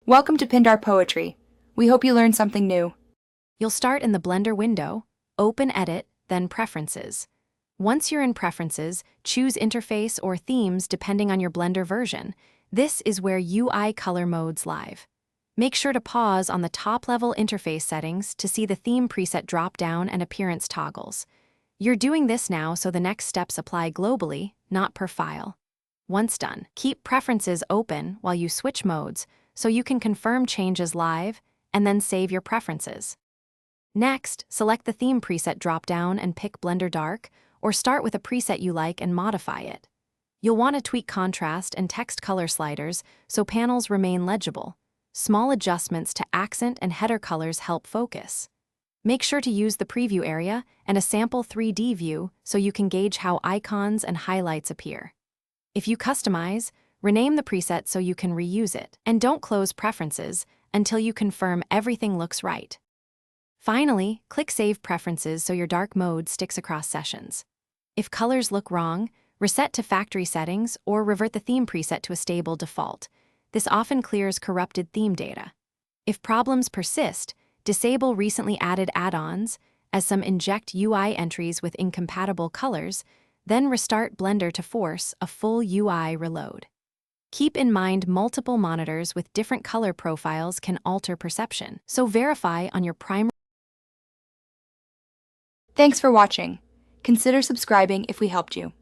Welcome to Pindar Poetry. We hope you learned something new. You'll start in the Blender window, open Edit, then Preferences. Once you're in Preferences, choose Interface or Themes depending on your Blender version. This is where UI color modes live. Make sure to pause on the top-level interface settings to see the theme preset drop-down and appearance toggles. You're doing this now so the next steps apply globally, not per file. Once done, keep Preferences open while you switch modes so you can confirm changes live and then save your preferences. Next, select the theme preset drop-down and pick Blender Dark, or start with a preset you like and modify it. You'll want to tweak contrast and text color sliders so panels remain legible. Small adjustments to accent and header colors help focus. Make sure to use the preview area and a sample 3D view so you can gauge how icons and highlights appear. If you customize, rename the preset so you can reuse it, and don't close Preferences until you confirm everything looks right. Finally, click Save Preferences so your dark mode sticks across sessions. If colors look wrong, reset to factory settings or revert the theme preset to a stable default. This often clears corrupted theme data. If problems persist, disable recently added add-ons, as some inject UI entries with incompatible colors, then restart Blender to force a full UI reload. Keep in mind multiple monitors with different color profiles can alter perception, so verify on your primary. Thanks for watching. Consider subscribing if we helped you.